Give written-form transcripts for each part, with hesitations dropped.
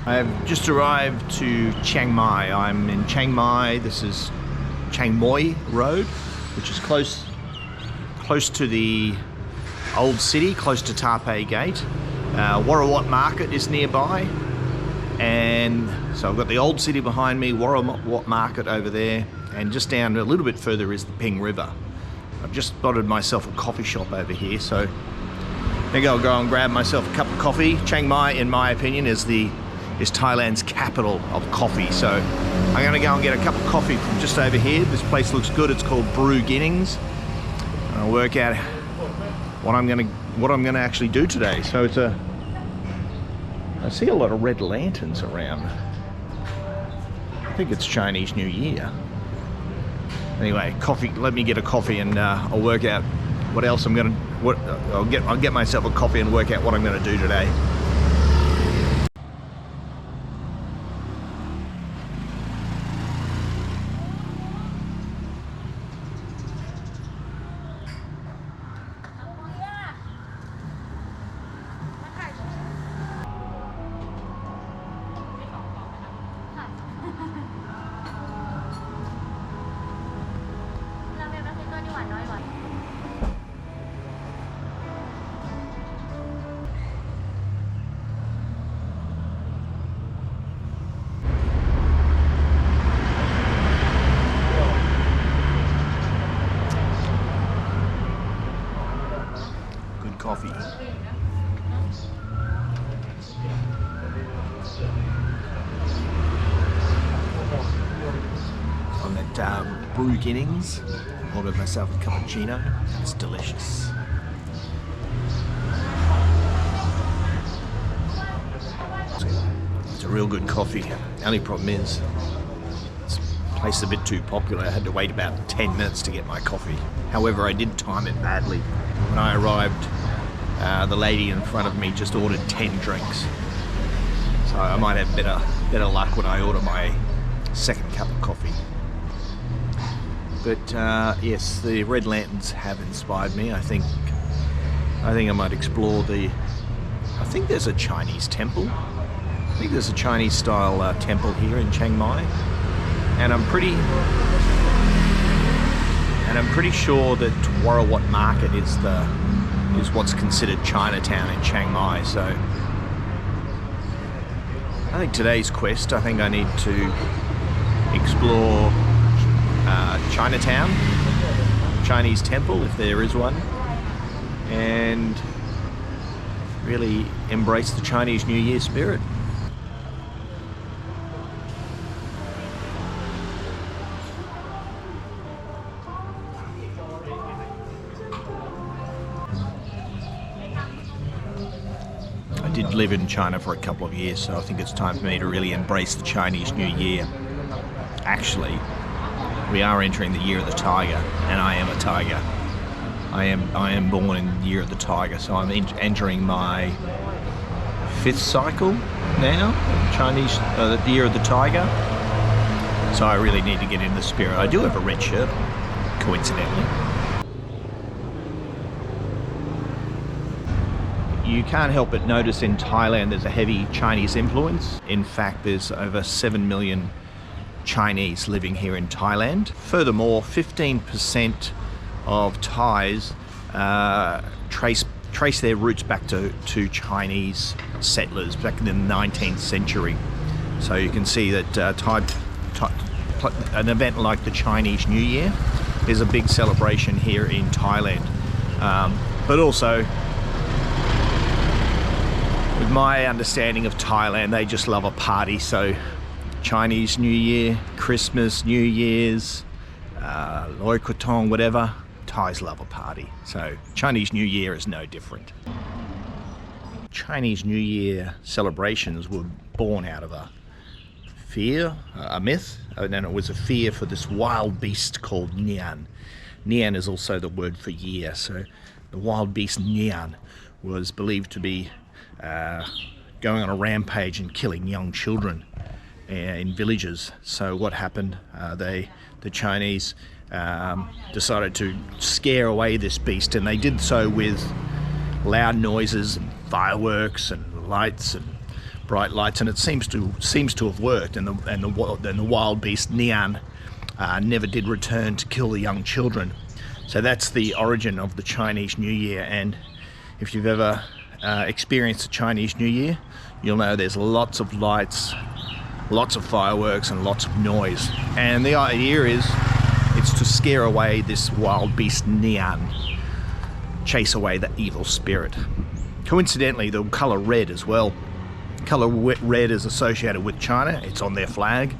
I've just arrived to Chiang Mai. I'm in Chiang Mai. This is Chiang Mai Road, which is close to the old city, close to Taipei Gate. Warorot Market is nearby, and so I've got the old city behind me, Warorot Market over there, and just down a little bit further is the Ping River. I've just spotted myself a coffee shop over here, so maybe I'll go and grab myself a cup of coffee. Chiang Mai, in my opinion, is Thailand's capital of coffee, so I'm going to go and get a cup of coffee from just over here. This place looks good. It's called Brewginnings. I'll work out what I'm going to actually do today. So I see a lot of red lanterns around. I think it's Chinese New Year. Anyway, coffee. Let me get a coffee and I'll work out what else I'll get myself a coffee and work out what I'm going to do today. Coffee. I'm at Brewginnings. Ordered myself a cappuccino. It's delicious. It's a real good coffee. The only problem is this place is a bit too popular. I had to wait about 10 minutes to get my coffee. However, I did time it badly. When I arrived, the lady in front of me just ordered 10 drinks. So I might have better luck when I order my second cup of coffee. But yes, the red lanterns have inspired me. I think I might explore I think there's a Chinese temple. I think there's a Chinese style temple here in Chiang Mai. And I'm pretty sure that Warorot Market is what's considered Chinatown in Chiang Mai. So I think today's quest, I think I need to explore Chinatown, Chinese temple if there is one, and really embrace the Chinese New Year spirit. I did live in China for a couple of years, so I think it's time for me to really embrace the Chinese New Year. Actually, we are entering the year of the tiger, and I am a tiger. I am born in the year of the tiger, so I'm entering my 5th cycle now, Chinese, the year of the tiger. So I really need to get in the spirit. I do have a red shirt, coincidentally. You can't help but notice in Thailand there's a heavy Chinese influence. In fact, there's over 7 million Chinese living here in Thailand. Furthermore, 15% of Thais trace their roots back to Chinese settlers back in the 19th century. So you can see that an event like the Chinese New Year is a big celebration here in Thailand. But also, with my understanding of Thailand, they just love a party. So Chinese New Year, Christmas, New Year's, Loi Krathong, whatever, Thais love a party. So Chinese New Year is no different. Chinese New Year celebrations were born out of a fear, a myth, and then it was a fear for this wild beast called Nian. Nian is also the word for year. So the wild beast Nian was believed to be going on a rampage and killing young children in villages. So what happened? The Chinese decided to scare away this beast, and they did so with loud noises and fireworks and lights and bright lights, and it seems to have worked. And the wild beast Nian never did return to kill the young children. So that's the origin of the Chinese New Year. And if you've ever experienced the Chinese New Year, you'll know there's lots of lights, lots of fireworks, and lots of noise. And the idea is it's to scare away this wild beast Nian, chase away the evil spirit. Coincidentally, the colour red as well. Colour red is associated with China. It's on their flag.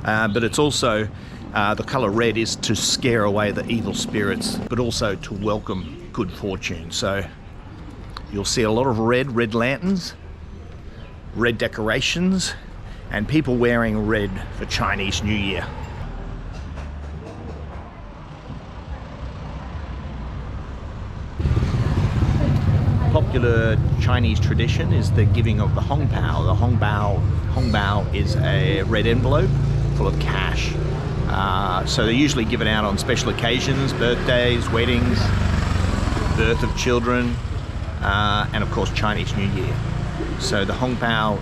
But it's also, the colour red is to scare away the evil spirits, but also to welcome good fortune. So you'll see a lot of red lanterns, red decorations, and people wearing red for Chinese New Year. Popular Chinese tradition is the giving of the Hong Bao. The Hong Bao is a red envelope full of cash. So they're usually given out on special occasions, birthdays, weddings, birth of children, and of course Chinese New Year. So the Hong Bao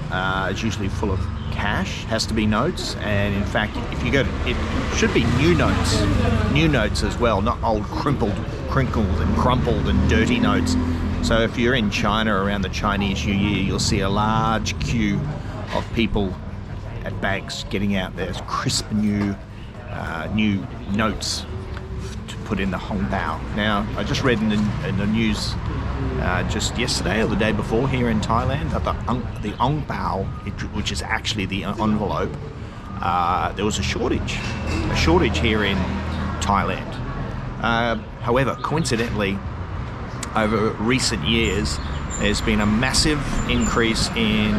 is usually full of cash, has to be notes, and in fact if you go to, it should be new notes as well, not old crinkled and crumpled and dirty notes. So if you're in China around the Chinese New Year, you'll see a large queue of people at banks getting out their crisp new notes to put in the Hong Bao. Now, I just read in the news just yesterday or the day before here in Thailand that the Hong Bao, which is actually the envelope, there was a shortage here in Thailand. However, coincidentally, over recent years, there's been a massive increase in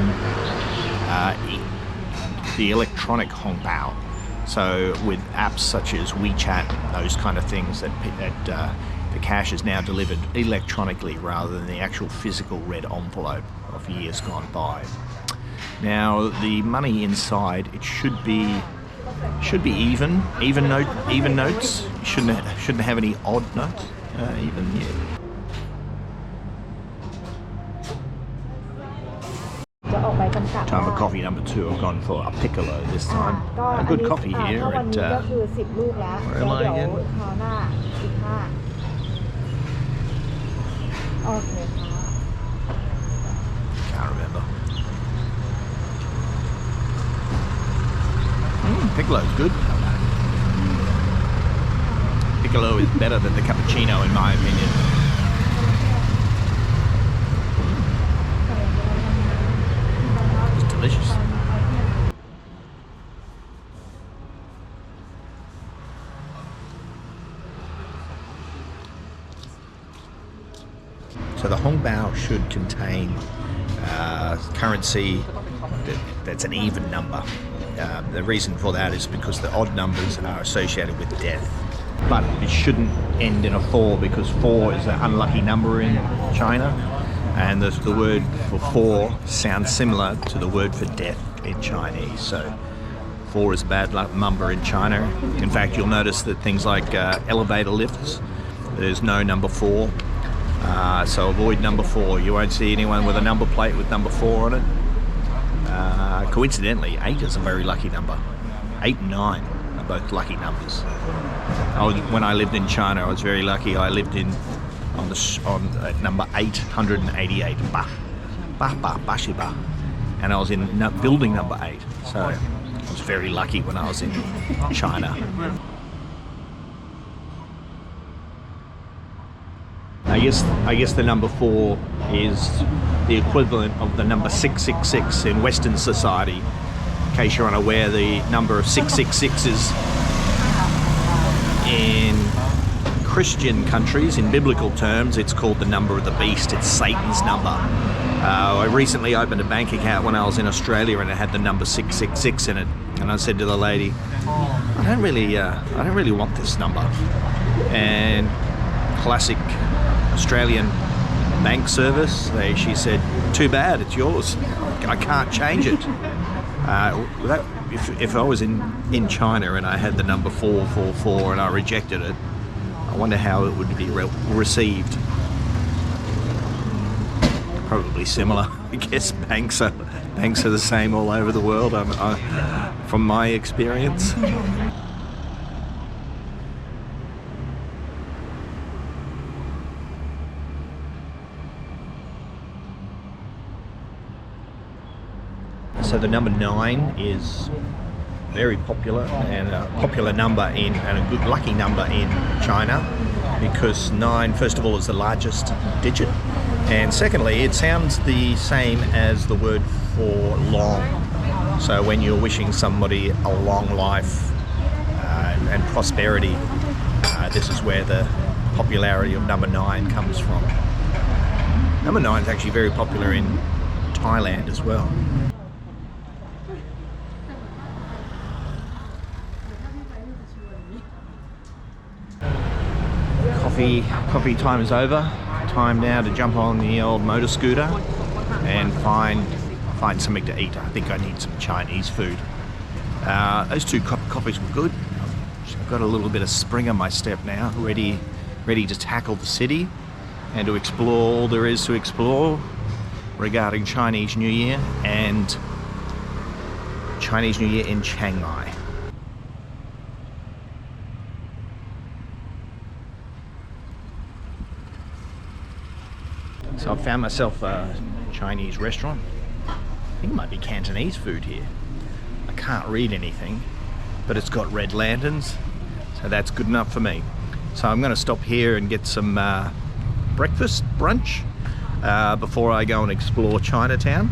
the electronic Hong Bao. So with apps such as WeChat, those kind of things, that the cash is now delivered electronically rather than the actual physical red envelope of years gone by. Now the money inside, it should be even notes. Shouldn't have any odd notes. Time for coffee number 2. I've gone for a piccolo this time. A good coffee here at where am I again? Can't remember. Piccolo's good. Piccolo is better than the cappuccino in my opinion. Delicious. So the Hong Bao should contain currency that's an even number. The reason for that is because the odd numbers are associated with death. But it shouldn't end in a 4 because 4 is an unlucky number in China. And the word for 4 sounds similar to the word for death in Chinese. So 4 is a bad luck number in China. In fact, you'll notice that things like elevator lifts, there's no number 4. So avoid number 4. You won't see anyone with a number plate with number 4 on it. Coincidentally, 8 is a very lucky number. 8 and 9 are both lucky numbers. When I lived in China, I was very lucky. I lived on number 888, and I was in building number 8, so I was very lucky when I was in China. I guess the number 4 is the equivalent of the number 666 in Western society. In case you're unaware, the number of 666s in Christian countries, in biblical terms, it's called the number of the beast. It's Satan's number. I recently opened a bank account when I was in Australia, and it had the number 666 in it. And I said to the lady, I don't really want this number. And classic Australian bank service, she said, too bad, it's yours. I can't change it. If I was in China and I had the number 444 and I rejected it, I wonder how it would be received. Probably similar. I guess banks banks are the same all over the world, from my experience. So the number 9 is very popular and a popular number and a good lucky number in China, because 9 first of all is the largest digit, and secondly it sounds the same as the word for long. So when you're wishing somebody a long life and prosperity, this is where the popularity of number 9 comes from. Number 9 is actually very popular in Thailand as well. Coffee time is over. Time now to jump on the old motor scooter and find something to eat. I think I need some Chinese food. Those 2 coffees were good. I've got a little bit of spring on my step now, ready to tackle the city and to explore all there is to explore regarding Chinese New Year and Chinese New Year in Chiang Mai. So I found myself a Chinese restaurant. I think it might be Cantonese food here. I can't read anything, but it's got red lanterns, so that's good enough for me. So I'm going to stop here and get some brunch, before I go and explore Chinatown.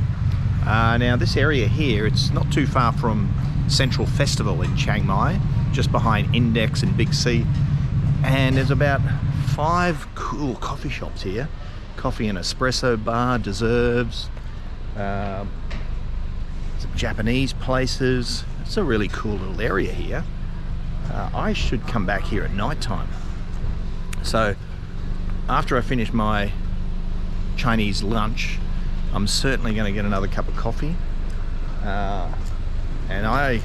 Now this area here, it's not too far from Central Festival in Chiang Mai, just behind Index and Big C, and there's about 5 cool coffee shops here. Coffee and espresso bar, deserves, some Japanese places. It's a really cool little area here. I should come back here at night time. So after I finish my Chinese lunch, I'm certainly going to get another cup of coffee, and I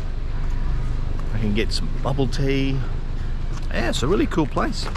can get some bubble tea. Yeah, it's a really cool place.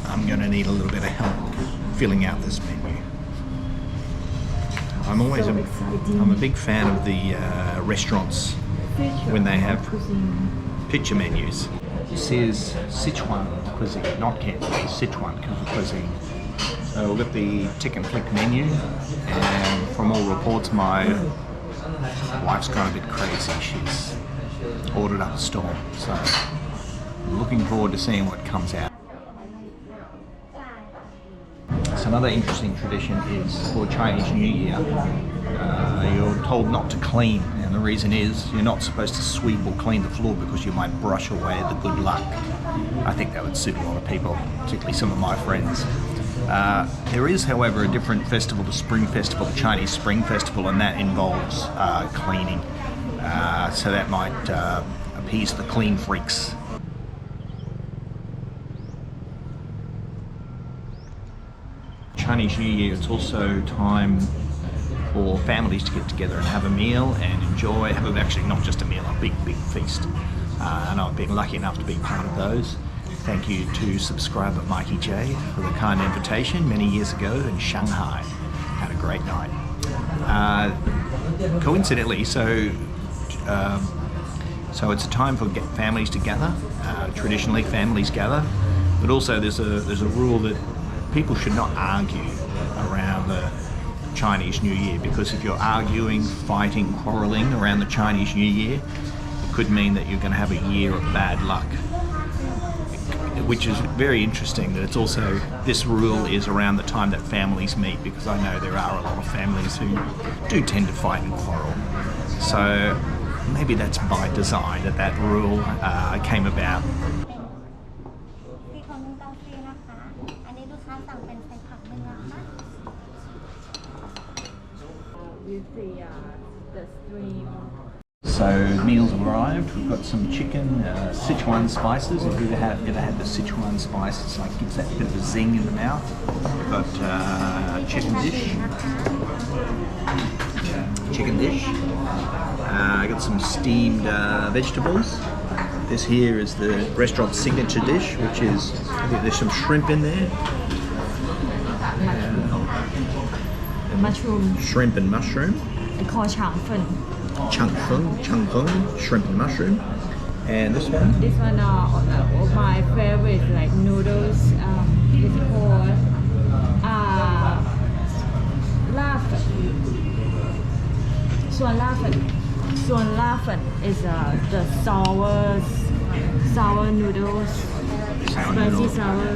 I'm going to need a little bit of help filling out this menu. I'm a big fan of the restaurants when they have picture menus. This is Sichuan cuisine, not Cantonese, Sichuan cuisine. So we've got the tick and flick menu, and from all reports my wife's gone a bit crazy. She's ordered up a storm, so I'm looking forward to seeing what comes out. So another interesting tradition is for Chinese New Year, you're told not to clean, and the reason is you're not supposed to sweep or clean the floor because you might brush away the good luck. I think that would suit a lot of people, particularly some of my friends. There is, however, a different festival, the Spring Festival, the Chinese Spring Festival, and that involves cleaning. So that might appease the clean freaks. Chinese New Year, it's also time for families to get together and have a meal and enjoy, have actually not just a meal, a big feast. And I've been lucky enough to be part of those. Thank you to subscriber Mikey J for the kind invitation many years ago in Shanghai. Had a great night. Coincidentally, so it's a time for families to gather. Traditionally, families gather, but also there's a rule that people should not argue around the Chinese New Year, because if you're arguing, fighting, quarrelling around the Chinese New Year, it could mean that you're going to have a year of bad luck. which is very interesting that it's also, this rule is around the time that families meet, because I know there are a lot of families who do tend to fight and quarrel. So maybe that's by design that rule came about. ที่ของกาแฟนะคะอันนี้ลูกค้าสั่งเป็นใส่ผักเนื้อค่ะ with the stream. So meals have arrived. We've got some chicken, Sichuan spices. If you've ever had the Sichuan spice, it's like gives that bit of a zing in the mouth. We've got chicken dish. I got some steamed vegetables. This here is the restaurant signature dish, which is, I think there's some shrimp in there. Mushroom. Shrimp and mushroom. Called ฉางเฝ Chung fung, shrimp and mushroom. And this one? This one my favorite, like noodles. It's called ลาบส่วนลาบ is the sour noodles. Spicy sour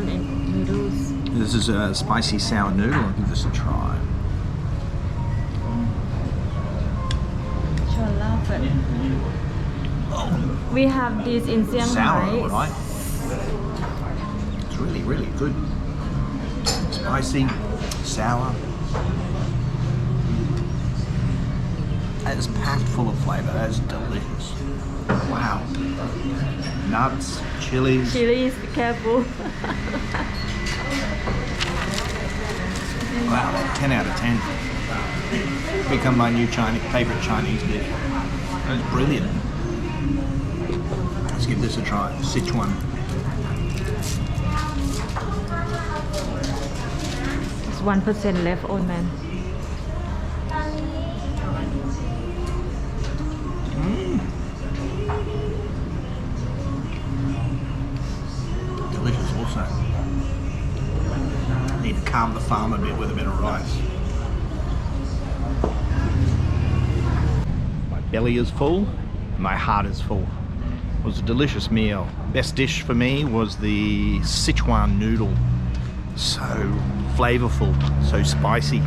noodles. This is a spicy sour noodle. I'll give this a try. We have this in ChiangMai. Sour, right? It's really, really good. Spicy, sour. That is packed full of flavour. That is delicious. Wow. Nuts, chilies. Chilies, careful. Wow, 10 out of 10. Become my new favourite Chinese dish. That's brilliant. Let's give this a try. Sichuan. It's 1% left, old man. Delicious also. Need to calm the farm a bit with a bit of rice. My belly is full, my heart is full. It was a delicious meal. Best dish for me was the Sichuan noodle. So flavorful, so spicy,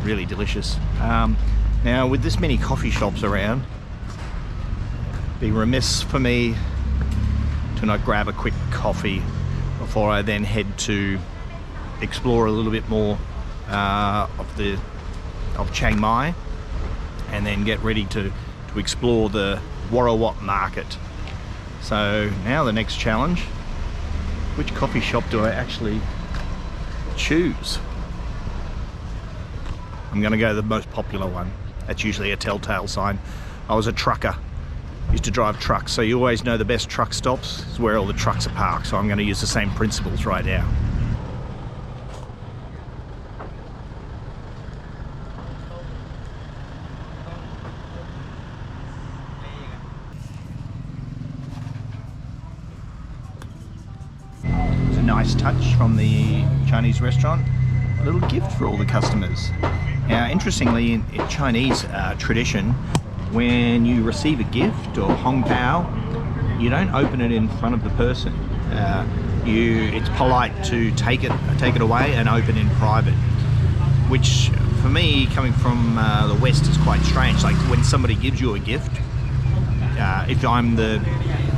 really delicious. Now with this many coffee shops around, it'd be remiss for me to not grab a quick coffee before I then head to explore a little bit more of Chiang Mai, and then get ready to explore the Warorot Market. So now the next challenge, which coffee shop do I actually choose? I'm going to go the most popular one. That's usually a telltale sign. I was a trucker, used to drive trucks, so you always know the best truck stops is where all the trucks are parked, so I'm going to use the same principles right now. Nice touch from the Chinese restaurant, a little gift for all the customers. Now interestingly, in Chinese tradition, when you receive a gift or hong pao, you don't open it in front of the person. It's polite to take it away and open in private, which for me, coming from the West, is quite strange. Like when somebody gives you a gift, if I'm the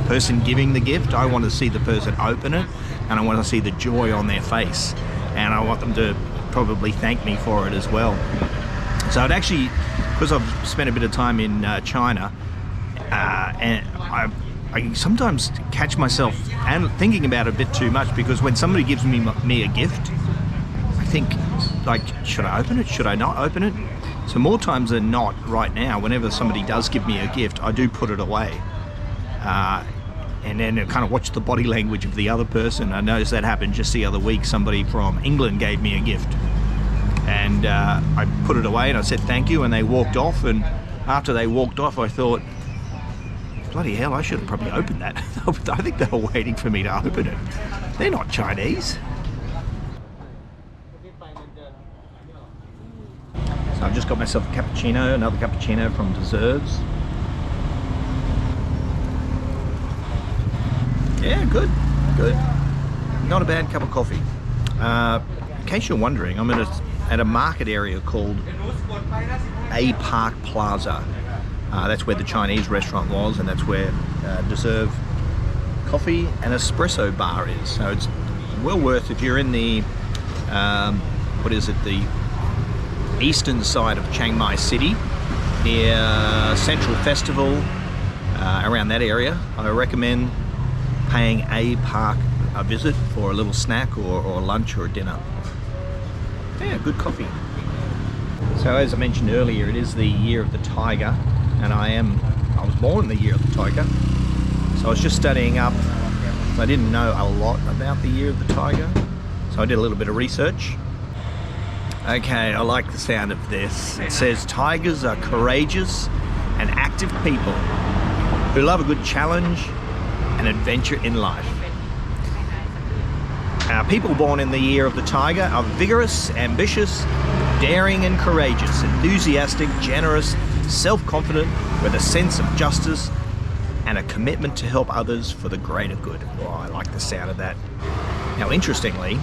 person giving the gift, I want to see the person open it, and I want to see the joy on their face, and I want them to probably thank me for it as well. So it actually, because I've spent a bit of time in China, and I sometimes catch myself and thinking about it a bit too much, because when somebody gives me a gift, I think, like, should I open it? Should I not open it? So more times than not, right now, whenever somebody does give me a gift, I do put it away. And then kind of watch the body language of the other person. I noticed that happened just the other week. Somebody from England gave me a gift, and I put it away and I said thank you, and they walked off. And after they walked off, I thought, bloody hell, I should have probably opened that. I think they were waiting for me to open it. They're not Chinese. So I've just got myself a cappuccino, another cappuccino from Desserts. Yeah, good. not a bad cup of coffee. In case you're wondering, I'm at a market area called A Park Plaza. That's where the Chinese restaurant was, and that's where Deserve Coffee and Espresso Bar is. So it's well worth, if you're in the, the eastern side of Chiang Mai City, near Central Festival, around that area, I recommend paying A Park a visit for a little snack or lunch or dinner. Yeah, good coffee. So as I mentioned earlier, it is the year of the tiger, and I was born in the year of the tiger. So I was just studying up. I didn't know a lot about the year of the tiger, so I did a little bit of research. Okay, I like the sound of this. It says tigers are courageous and active people who love a good challenge and adventure in life. People born in the year of the tiger are vigorous, ambitious, daring and courageous, enthusiastic, generous, self-confident, with a sense of justice and a commitment to help others for the greater good. Oh, I like the sound of that. Now, interestingly,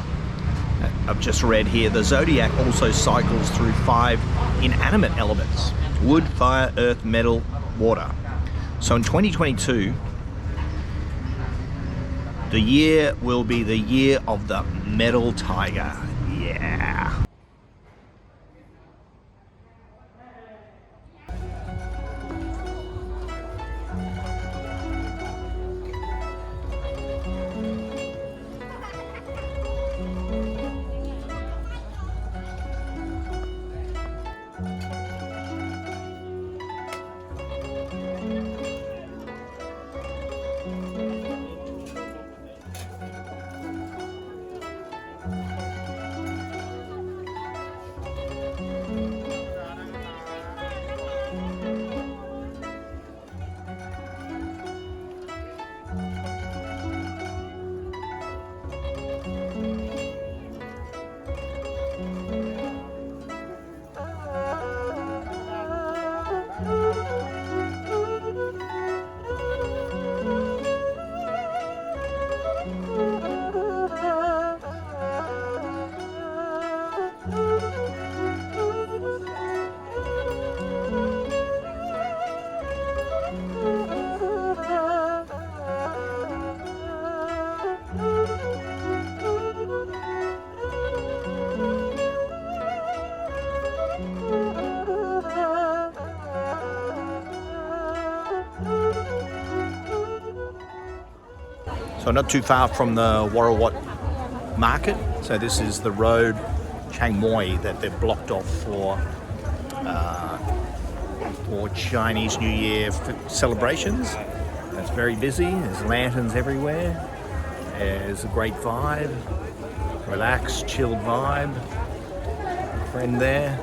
I've just read here, the zodiac also cycles through 5 inanimate elements: wood, fire, earth, metal, water. So in 2022, the year will be the year of the metal tiger. Yeah. So not too far from the Warorot Market. So this is the road, Chiang Mai, that they've blocked off for Chinese New Year celebrations. It's very busy. There's lanterns everywhere. There's a great vibe, relaxed, chilled vibe. Friend there.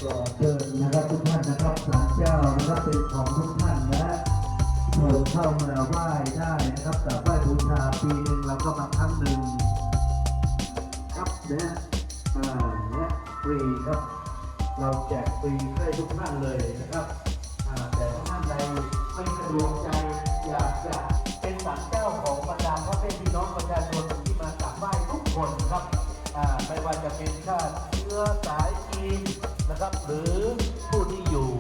ก็เชิญนะครับทุกท่านนะครับศาลเจ้านะครับเป็นของทุกท่านนะโปรดเข้ามาไหว้ได้นะครับแต่ไหว้บูชาปีหนึ่งเราก็มาครั้งหนึ่งครับเนี่ยเนี่ยฟรีครับเราแจกฟรีให้ทุกท่านเลยนะครับแต่ท่านใดไม่สะดวกใจอยากจะเป็นศาลเจ้าของบรรดาพ่อแม่พี่น้องประชาชนที่มากราบไหว้ทุกคนครับไม่ว่าจะเป็นชาติเชื้อสายจีนนะครับหรือผู้ที่อยู่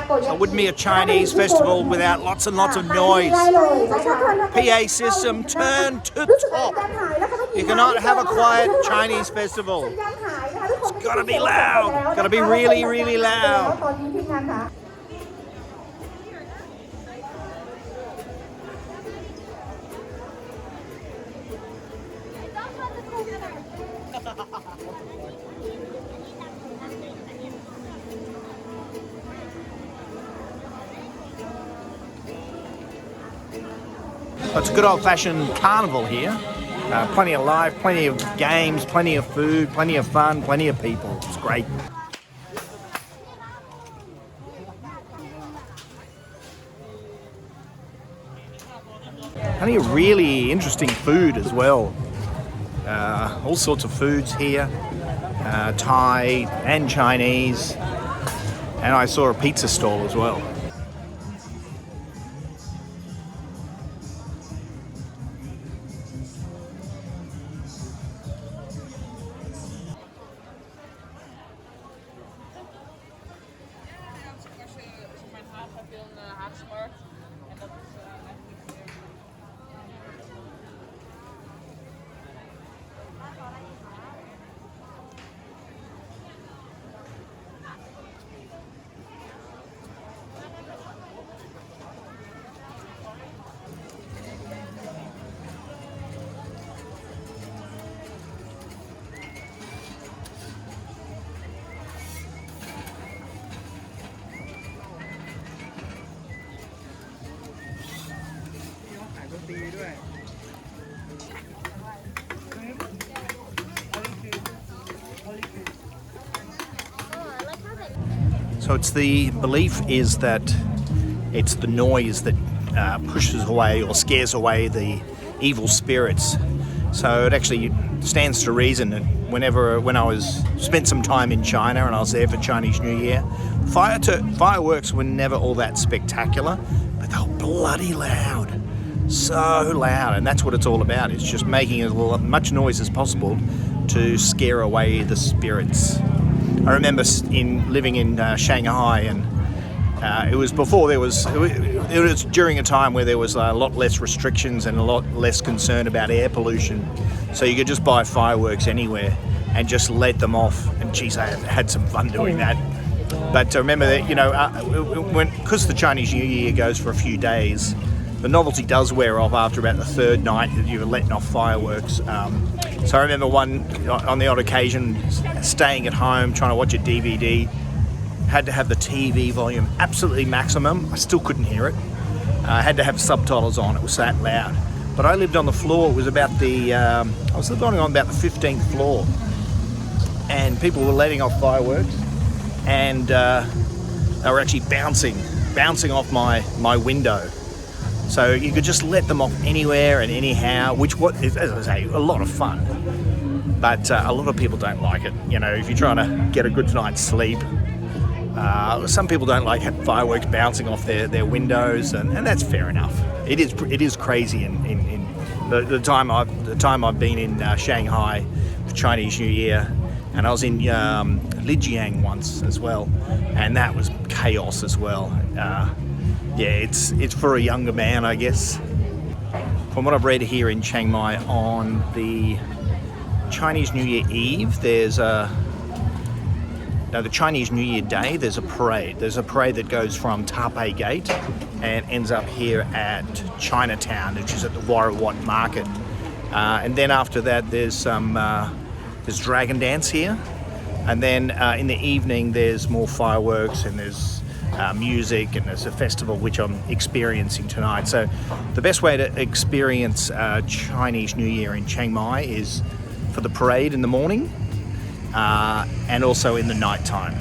So it wouldn't be a Chinese festival without lots and lots of noise. PA system turned to top. You cannot have a quiet Chinese festival. It's gotta be loud. Gotta be really, really loud. It's a good old-fashioned carnival here. Plenty of life, plenty of games, plenty of food, plenty of fun, plenty of people. It's great. Plenty of really interesting food as well. All sorts of foods here, Thai and Chinese. And I saw a pizza stall as well. So it's the belief is that it's the noise that pushes away or scares away the evil spirits. So it actually stands to reason that when I spent some time in China and I was there for Chinese New Year, fireworks were never all that spectacular, but they were bloody loud. So loud, and that's what it's all about. It's just making as much noise as possible to scare away the spirits. I remember living in Shanghai, and it was during a time where there was a lot less restrictions and a lot less concern about air pollution. So you could just buy fireworks anywhere and just let them off. And geez, I had some fun doing that. But I remember that, because the Chinese New Year goes for a few days, the novelty does wear off after about the third night that you're letting off fireworks. So I remember on the odd occasion, staying at home, trying to watch a DVD, had to have the TV volume absolutely maximum. I still couldn't hear it. I had to have subtitles on, it was that loud. But I lived on the floor, it was about I was living on about the 15th floor. And people were letting off fireworks, and they were actually bouncing off my window. So you could just let them off anywhere and anyhow, which is, as I say, a lot of fun. But a lot of people don't like it. If you're trying to get a good night's sleep, some people don't like fireworks bouncing off their windows, and that's fair enough. It is crazy in the time I've been in Shanghai for Chinese New Year, and I was in Lijiang once as well, and that was chaos as well. It's for a younger man, I guess. From what I've read here in Chiang Mai, on the Chinese New Year Eve, there's the Chinese New Year Day, there's a parade. There's a parade that goes from Taipei Gate and ends up here at Chinatown, which is at the Warorot Market. And then after that, there's dragon dance here. And then in the evening, there's more fireworks, and there's music, and there's a festival which I'm experiencing tonight. So the best way to experience Chinese New Year in Chiang Mai is for the parade in the morning and also in the night time.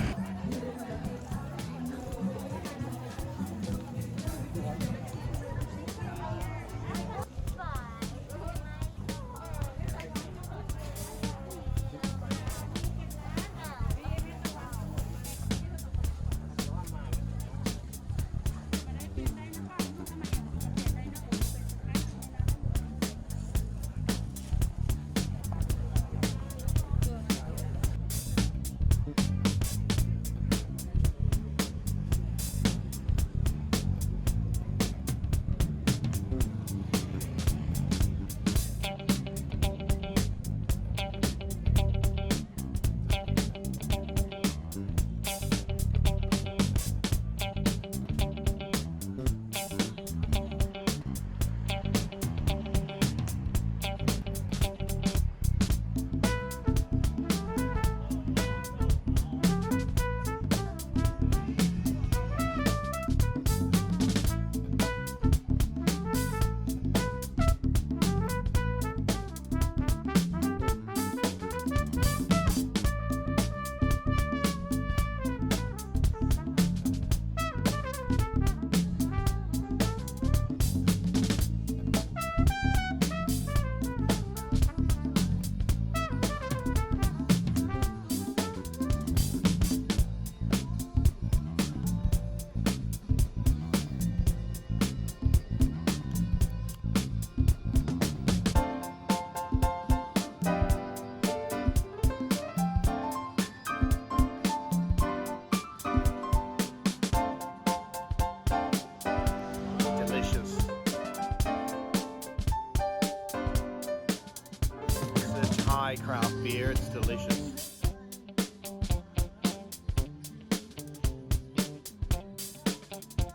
Thai craft beer. It's delicious.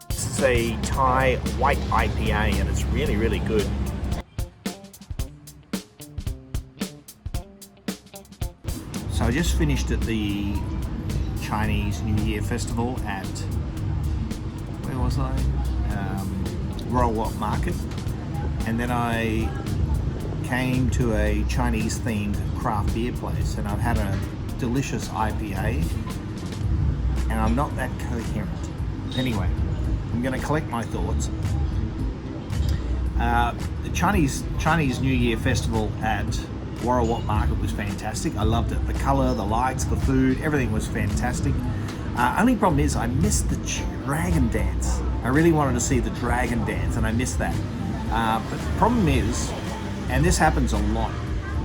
This is a Thai white IPA and it's really, really good. So I just finished at the Chinese New Year Festival at, where was I? Warorot Market. And then I came to a Chinese themed craft beer place and I've had a delicious IPA and I'm not that coherent. Anyway, I'm going to collect my thoughts. The Chinese New Year Festival at Warorot Market was fantastic. I loved it. The colour, the lights, the food, everything was fantastic. Only problem is I missed the dragon dance. I really wanted to see the dragon dance and I missed that. But the problem is, and this happens a lot,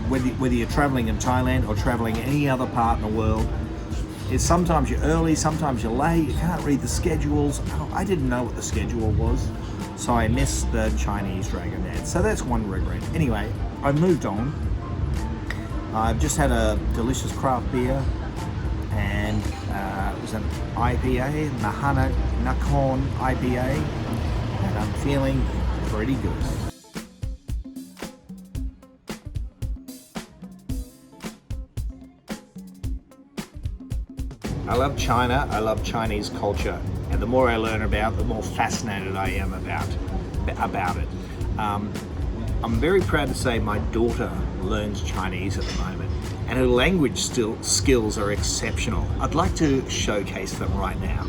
whether you're travelling in Thailand or travelling any other part in the world, is sometimes you're early, sometimes you're late, you can't read the schedules. I didn't know what the schedule was, so I missed the Chinese dragon dance. So that's one regret. Anyway, I moved on. I've just had a delicious craft beer and it was an IPA, Nahana Nakhon IPA, and I'm feeling pretty good. I love China, I love Chinese culture, and the more I learn about it, the more fascinated I am about it. I'm very proud to say my daughter learns Chinese at the moment, and her language skills are exceptional. I'd like to showcase them right now.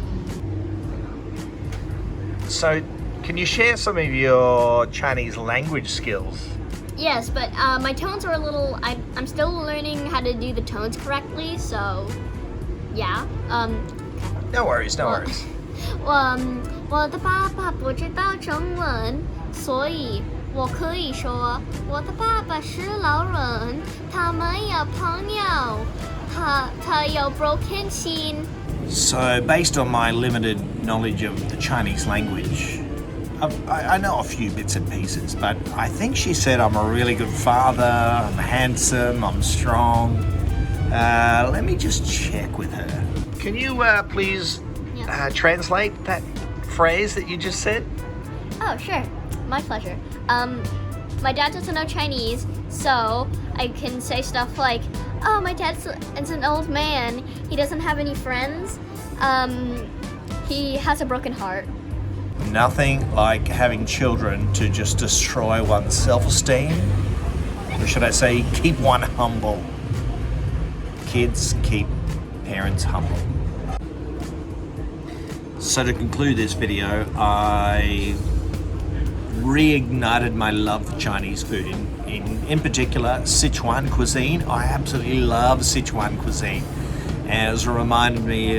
So, can you share some of your Chinese language skills? Yes, but my tones are a little. I'm still learning how to do the tones correctly, so yeah. No worries, no worries. 我的爸爸不知道中文，所以我可以说我的爸爸是老人，他没有朋友，他有 broken chin. So, based on my limited knowledge of the Chinese language, I know a few bits and pieces, but I think she said I'm a really good father, I'm handsome, I'm strong. Let me just check with her. Can you please translate that phrase that you just said? Oh, sure. My pleasure. My dad doesn't know Chinese, so I can say stuff like, oh, my dad's an old man. He doesn't have any friends. He has a broken heart. Nothing like having children to just destroy one's self-esteem. Or should I say, keep one humble. Kids keep parents humble. So to conclude this video, I reignited my love for Chinese food. In particular, Sichuan cuisine. I absolutely love Sichuan cuisine. And it was reminded me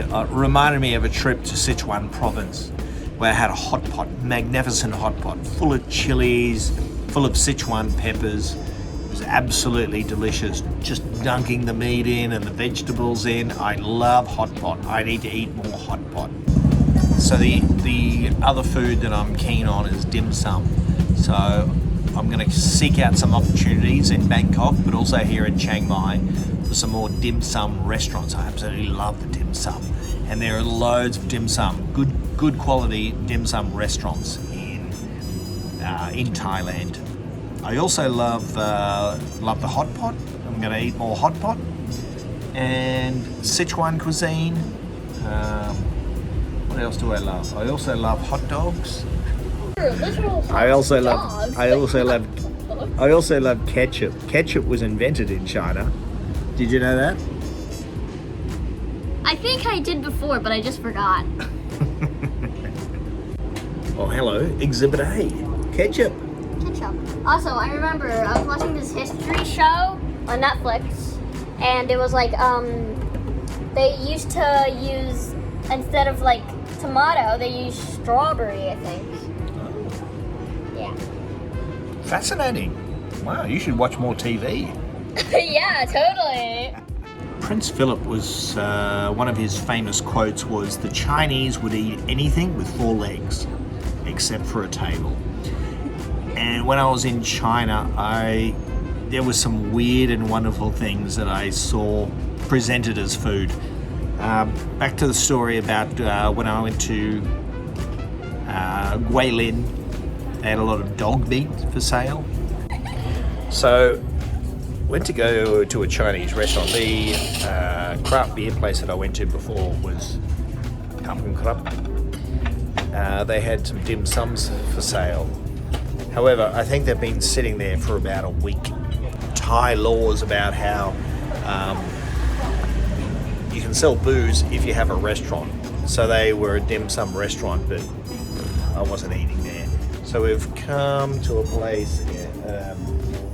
of a trip to Sichuan province where I had a hot pot, magnificent hot pot, full of chilies, full of Sichuan peppers. It was absolutely delicious, just dunking the meat in and the vegetables in. I love hot pot. I need to eat more hot pot. So the other food that I'm keen on is dim sum. So I'm going to seek out some opportunities in Bangkok, but also here in Chiang Mai for some more dim sum restaurants. I absolutely love the dim sum. And there are loads of dim sum, good quality dim sum restaurants in Thailand. I also love the hot pot. I'm going to eat more hot pot. And Sichuan cuisine. What else do I love? I also love hot dogs. I also love ketchup. Ketchup was invented in China. Did you know that? I think I did before, but I just forgot. Oh, hello. Exhibit A. Ketchup. Also, I remember I was watching this history show on Netflix, and it was like, they used to use, instead of like tomato, they used strawberry, I think. Yeah. Fascinating. Wow, you should watch more TV. Yeah, totally. Prince Philip was, one of his famous quotes was, the Chinese would eat anything with 4 legs, except for a table. And when I was in China, I there were some weird and wonderful things that I saw presented as food. Back to the story about when I went to Guilin, they had a lot of dog meat for sale. So, went to go to a Chinese restaurant. The craft beer place that I went to before was Kampung Krap. They had some dim sums for sale. However, I think they've been sitting there for about a week. Thai laws about how you can sell booze if you have a restaurant. So they were a dim sum restaurant, but I wasn't eating there. So we've come to a place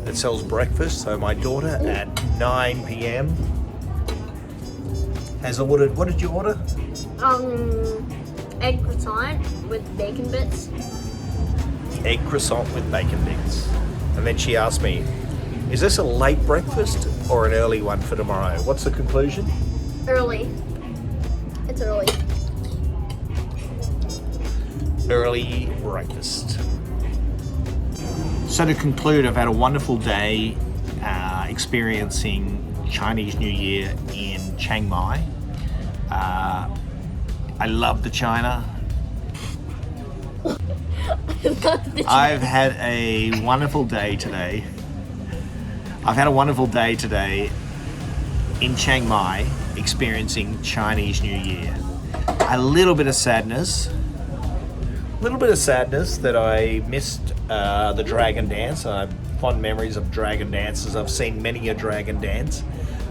that sells breakfast. So my daughter at 9 p.m. has ordered, what did you order? Egg croissant with bacon bits. Egg croissant with bacon bits. And then she asked me, is this a late breakfast or an early one for tomorrow? What's the conclusion? Early. It's early. Early breakfast. So to conclude, I've had a wonderful day experiencing Chinese New Year in Chiang Mai. I love the China. I've had a wonderful day today. I've had a wonderful day today in Chiang Mai experiencing Chinese New Year. A little bit of sadness that I missed the dragon dance. I have fond memories of dragon dances. I've seen many a dragon dance.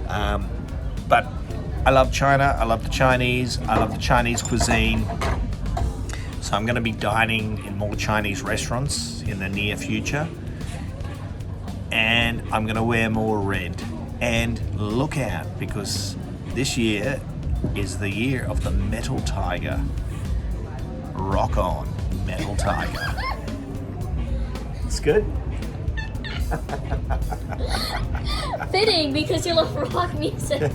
But I love China, I love the Chinese, I love the Chinese cuisine. So I'm going to be dining in more Chinese restaurants in the near future. And I'm going to wear more red. And look out, because this year is the year of the metal tiger. Rock on, metal tiger. It's good. Fitting because you love rock music.